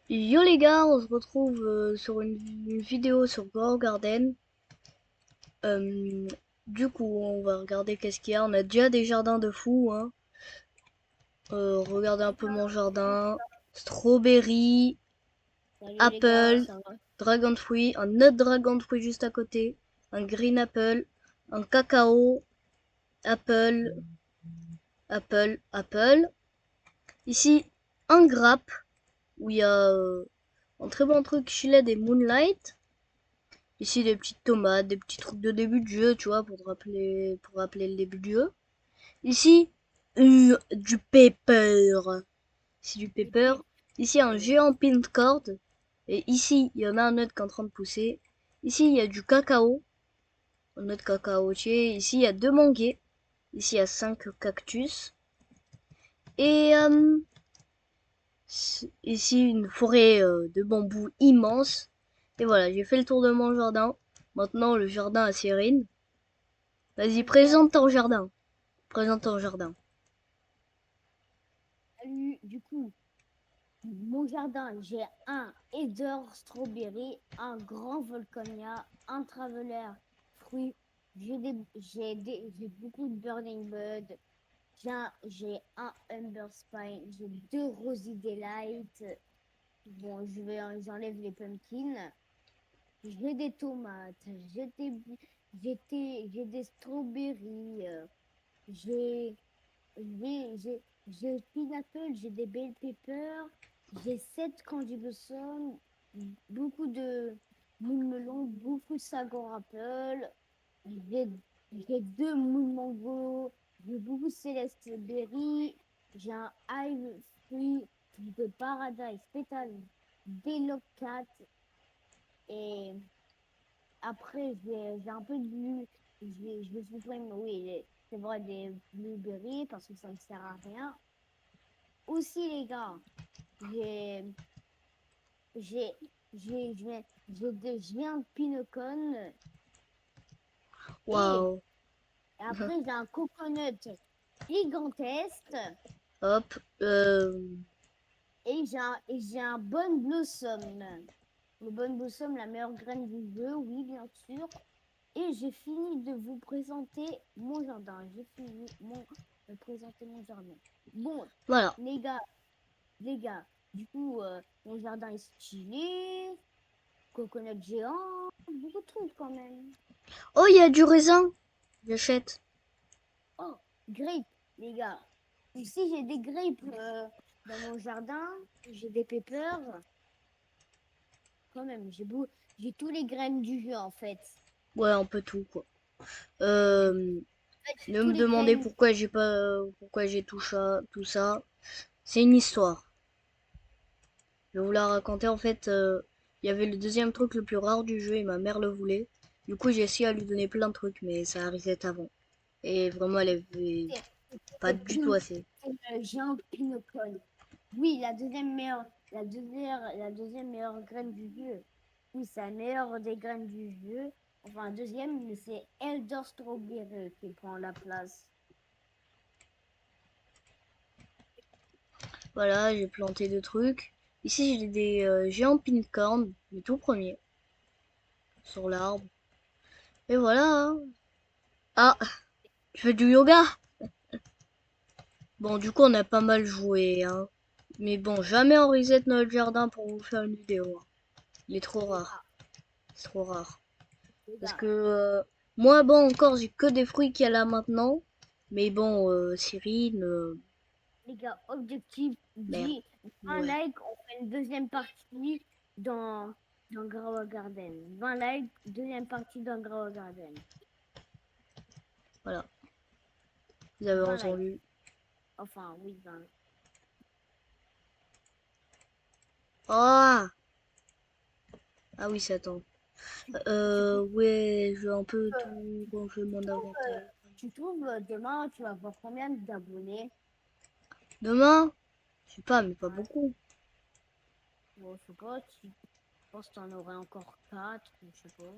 Yo les gars, on se retrouve sur une vidéo sur Grow Garden. Euh, du coup, on va regarder qu'est-ce qu'il y a. On a déjà des jardins de fou, hein. Regardez un peu mon jardin. Strawberry, Salut les gars, apple, ça va? dragon fruit, un autre dragon fruit juste à côté, un green apple, un cacao, apple, apple. Ici, un grappe où il y a un très bon truc chile des moonlight. Ici, des petites tomates, des petits trucs de début de jeu, tu vois, pour rappeler le début du jeu. Ici, du pepper. Ici, du Les pepper. pépés. Ici, un géant pin cord. Et ici, il y en a un autre qui est en train de pousser. Ici, il y a du cacao. Un autre cacaotier. Ici, il y a deux manguiers. Ici, il y a 5 cactus. Et ici, une forêt de bambou immense. Et voilà, j'ai fait le tour de mon jardin. Maintenant, le jardin à Cyrine. Vas-y, Ok, présente ton jardin. Présente ton jardin. salut. Du coup, mon jardin, j'ai un Eder Strawberry, un grand Volcania, un Traveler fruit. J'ai beaucoup de Burning Bud. J'ai un Umber Spine. J'ai deux Rosy Delight. Bon, j'enlève les pumpkins. J'ai des tomates. J'ai des strawberries. J'ai j'ai pineapple, j'ai des bell peppers, j'ai 7 candy blossom, beaucoup de moule melon, beaucoup de sago apple, j'ai j'ai 2 moule mango, j'ai beaucoup de céleste berry, j'ai un hive fruit de paradise pétale, des cat et après j'ai un peu de je me suis pris, oui, c'est vrai des blueberries parce que ça ne sert à rien. Aussi, les gars, j'ai, j'ai, je viens de Pinocone et Waouh. après, j'ai un coconut gigantesque Hop. et j'ai un bon blossom. Le bon blossom, la meilleure graine du jeu, oui, bien sûr. Et j'ai fini de vous présenter mon jardin. J'ai fini de présenter mon jardin. Bon, Voilà. les gars, les gars, du coup, mon jardin est stylé. Coconut géant, beaucoup de trucs quand même. Oh, il y a du raisin. J'achète. Oh, grapes, les gars. Ici, j'ai des grapes dans mon jardin. J'ai des peppers. Quand même, j'ai tous les graines du jeu en fait. Ouais, un peu tout, quoi. Ouais. Euh, En fait, j'ai ne tous me les demandez graines. pourquoi j'ai pas, pourquoi j'ai tout ça. C'est une histoire. Je vais vous la raconter. En fait, il y avait le deuxième truc le plus rare du jeu et ma mère le voulait. Du coup, j'ai essayé à lui donner plein de trucs, mais ça arrivait avant. Et vraiment, elle avait C'est pas c'est du tout assez. c'est le géant Pinocone. Oui, la deuxième meilleure graine du jeu. Oui, c'est la meilleure des graines du jeu. Enfin, deuxième, mais c'est Elder Strawberry qui prend la place. Voilà, j'ai planté deux trucs. Ici, j'ai des géants pine-cornes, les tout premiers, sur l'arbre. Et voilà, hein. Ah, tu fais du yoga? Bon, du coup, on a pas mal joué, hein. Mais bon, jamais on reset notre jardin pour vous faire une vidéo, hein. Il est trop Les rare. gars, C'est trop rare. les Parce gars, que moi, bon, encore, j'ai que des fruits qu'il y a là maintenant. Mais bon, Cyrine, les gars, objectif merde. 10, 20 Ouais, likes, on fait une deuxième partie dans, dans Grow Garden. 20 likes, deuxième partie dans Grow Garden. voilà. Vous avez 20 likes. entendu. Enfin, oui, 20. Ah! Ah oui, ça tombe. Tu, tu trouves, Ouais, je vais un peu euh, tout tu ranger mon trouves, inventaire. demain, tu vas avoir combien d'abonnés? Demain? Je sais pas, mais pas Ouais. beaucoup. Bon, je sais pas, je pense que tu en aurais encore 4, je sais pas.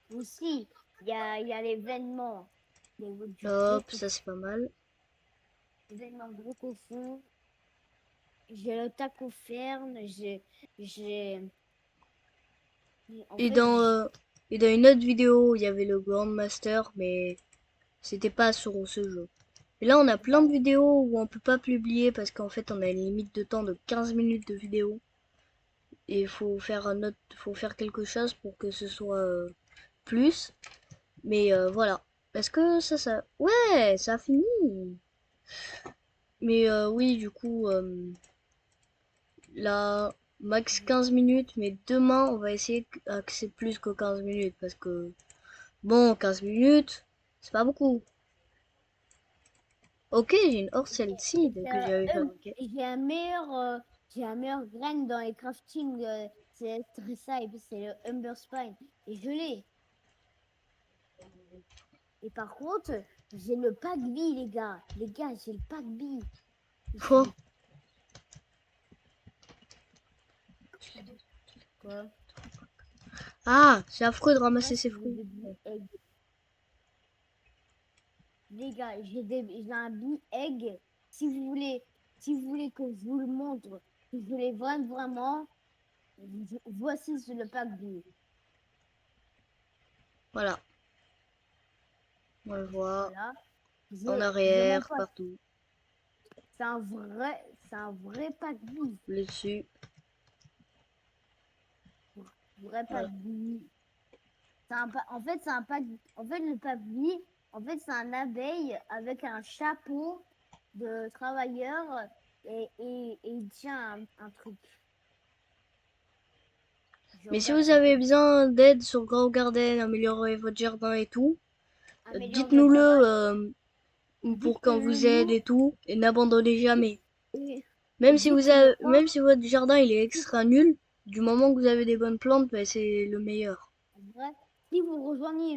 Aussi, il y a l'événement du gros Hop, ça cochon. c'est pas mal. L'événement gros cochon. j'ai le taco ferme, j'ai, en Et fait, dans, euh, et dans une autre vidéo, il y avait le Grandmaster, mais c'était pas sur ce jeu. Et là, on a plein de vidéos où on peut pas publier parce qu'en fait, on a une limite de temps de 15 minutes de vidéo. Et faut faire quelque chose pour que ce soit plus. Mais voilà. Est-ce que ça... Ouais, ça a fini. Mais oui, du coup, là, max 15 minutes. Mais demain, on va essayer que c'est plus que 15 minutes. Parce que, bon, 15 minutes, c'est pas beaucoup. Ok, j'ai une Orcel Seed que j'avais fabriquée. et j'ai un meilleur grain dans les crafting, c'est très simple, c'est le Humber Spine. Et je l'ai. Et par contre, j'ai le pack B, les gars. Les gars, j'ai le pack B. Quoi? Quoi? Ah, c'est affreux de Ouais, ramasser c'est ces le fruits. bee egg. Les gars, j'ai un bee egg. Si vous voulez, si vous voulez que je vous le montre, que je les vende vraiment, voici le pack B. Voilà, on le voit Voilà. en Je mens arrière, pas. partout, C'est un vrai pack B. le dessus. Vrai pack Voilà. B. En fait, c'est un pack. En fait, le pack B, en fait, c'est un abeille avec un chapeau de travailleur et il tient un truc. Je Mais si regarde vous s'il peut avez besoin d'aide sur Grow Garden, améliorer votre jardin et tout, améliorer votre dites-nous-le jardin. pour qu'on Dites-le vous aide nous. et tout, et n'abandonnez jamais. Et, et dites-le moi. Même si votre jardin il est extra nul, du moment que vous avez des bonnes plantes, bah, c'est le meilleur. En vrai, si vous rejoignez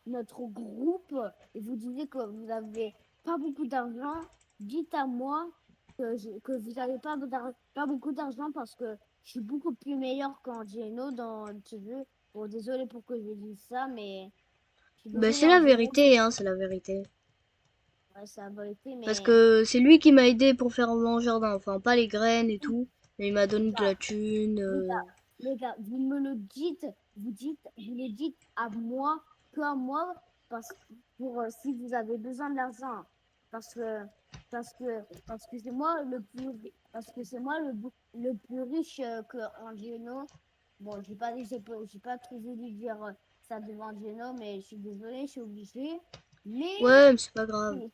notre groupe et vous disiez que vous n'avez pas beaucoup d'argent, dites à moi que vous n'avez pas beaucoup d'argent parce que je suis beaucoup plus meilleur qu'Angelo dans ce jeu. Bon, désolé pour que je dise ça, mais je suis Bah, désolé c'est la Angelo, vérité, hein, c'est la vérité. ouais, c'est la vérité, Parce mais que c'est lui qui m'a aidé pour faire mon jardin, enfin pas les graines et tout, mais il m'a les donné de gars, la thune. les gars, les gars, vous me le dites, vous le dites à moi, que à moi, parce que pour si vous avez besoin d'argent, parce que parce que c'est moi le plus parce que c'est moi le plus riche que Angelo. Bon, j'ai pas trop voulu dire ça devant Angelo, mais je suis désolée, je suis obligée. Mais Ouais, mais c'est pas grave. oui,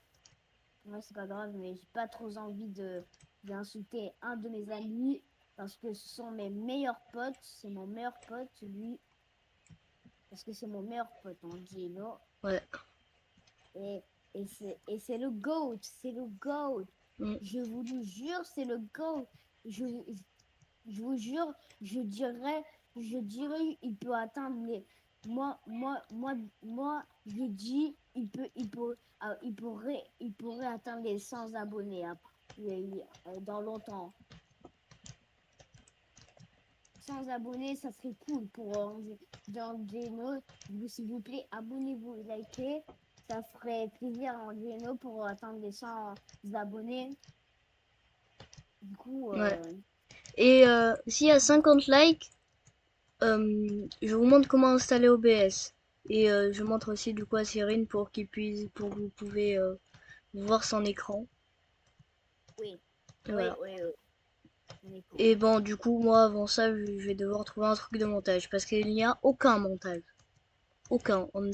moi, c'est pas grave, mais j'ai pas trop envie de d'insulter un de mes amis parce que ce sont mes meilleurs potes. C'est mon meilleur pote, lui, parce que c'est mon meilleur pote, Angelo. Ouais. Et, et c'est le GOAT, c'est le GOAT. Mm. Je vous le jure, c'est le GOAT. Je vous jure, je dirais, il peut atteindre les. Moi, moi, moi, moi, j'ai dit, il pourrait atteindre les 100 abonnés dans longtemps. 100 abonnés, ça serait cool pour Geno. S'il vous plaît, abonnez-vous, likez. Ça ferait plaisir à Geno pour atteindre les 100 abonnés. Du coup, Ouais. Et s'il y a 50 likes, je vous montre comment installer OBS. Et je montre aussi du coup à Cyrine pour que vous pouvez voir son écran. oui, Et oui, voilà. oui, oui. On est cool. Et bon, du coup, moi, avant ça, je vais devoir trouver un truc de montage. Parce qu'il n'y a aucun montage. Aucun. On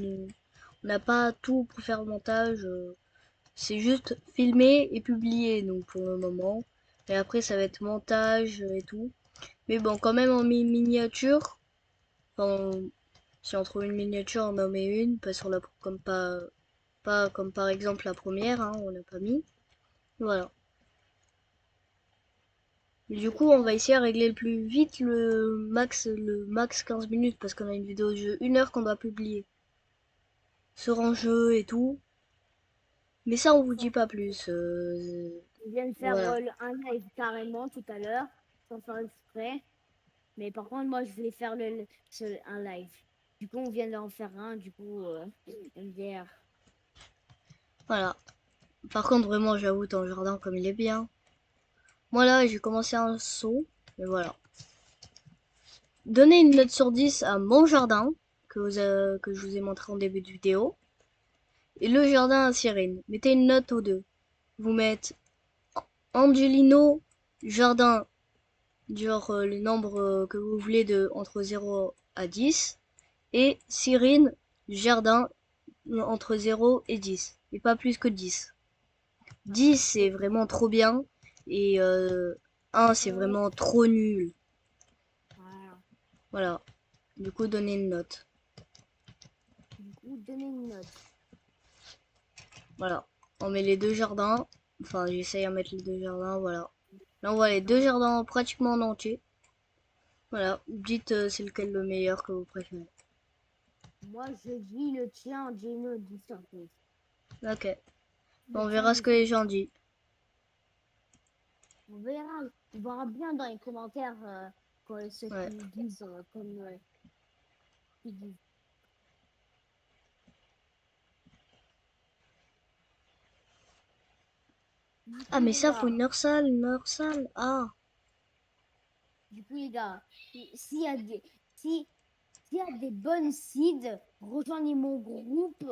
n'a pas tout pour faire le montage. C'est juste filmer et publier, donc pour le moment. Et après, ça va être montage et tout. Mais bon, quand même en miniature. Enfin, si on trouve une miniature, on en met une. Pas sur la, pas comme par exemple la première, hein, on n'a pas mis. Voilà. Mais du coup, on va essayer de régler le plus vite le max 15 minutes parce qu'on a une vidéo de jeu 1 heure qu'on doit publier. Sur un jeu et tout. Mais ça, on vous dit pas plus. Je viens de faire Voilà. un live carrément tout à l'heure, sans faire exprès. Mais par contre, moi, je voulais faire un live. Du coup, on vient d'en faire un, du coup, MDR. Voilà. Par contre, vraiment, j'avoue, ton jardin, comme il est bien. Moi là, j'ai commencé un saut. Et voilà. Donnez une note sur 10 à mon jardin, que je vous ai montré en début de vidéo. Et le jardin à Cyrine. Mettez une note aux deux. Vous mettez Angelino, jardin, genre le nombre que vous voulez de entre 0 à 10. Et Cyrine, jardin, entre 0 et 10. Et pas plus que 10. 10 c'est Ok. vraiment trop bien. Et 1 c'est Euh, vraiment trop nul. voilà. Voilà. Du coup, donnez une note. Du coup, donnez une note. Voilà. On met les deux jardins. Enfin, j'essaye à mettre les deux jardins. Voilà. Là, on voit les deux Hein. jardins pratiquement en entier. Voilà. Dites c'est lequel le meilleur que vous préférez. Moi, je dis le tien, Gino 10 sur 10. Ok. Le On tien verra ce 10 que sur les 10. gens disent. On verra bien dans les commentaires ceux Ouais. qui disent comme ils disent. Du Ah, coup, mais les ça, faut gars, une heure sale, une heure sale. Ah. du coup, les gars, s'il y a des, si, s'il y a des bonnes seeds, rejoignez mon groupe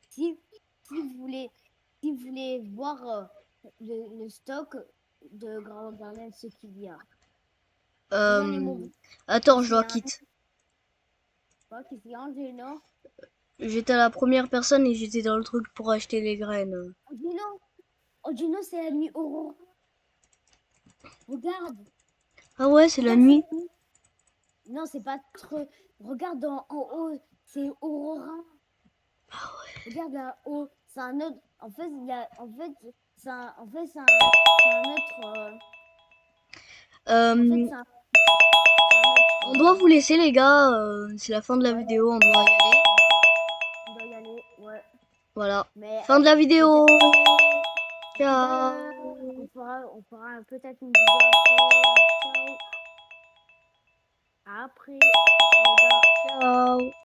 si vous voulez, si vous voulez voir le stock de Grand Garden, ce qu'il y a. Rejoignez mon Euh... groupe. Attends, Qu'est-ce je qu'il y dois a? quitter. Qu'est-ce qu'il y a, Angelo? J'étais la première personne et j'étais dans le truc pour acheter les graines. Angelo, Angelo, c'est la nuit Aurora. Regarde, Ah ouais, c'est la regarde, c'est nuit. la nuit. Non, c'est pas trop. Regarde en haut, c'est Aurora. Regarde là-haut, c'est un autre. En fait, il y a, en fait, c'est un autre. En fait, Euh, c'est un autre. on doit vous laisser les gars. C'est la fin de la Ouais, vidéo, on doit y aller. on doit y aller. Ouais. Voilà. Mais Fin de la vidéo. peut-être, Ciao. on fera peut-être une vidéo après. Ciao. Après, les gars. Ciao.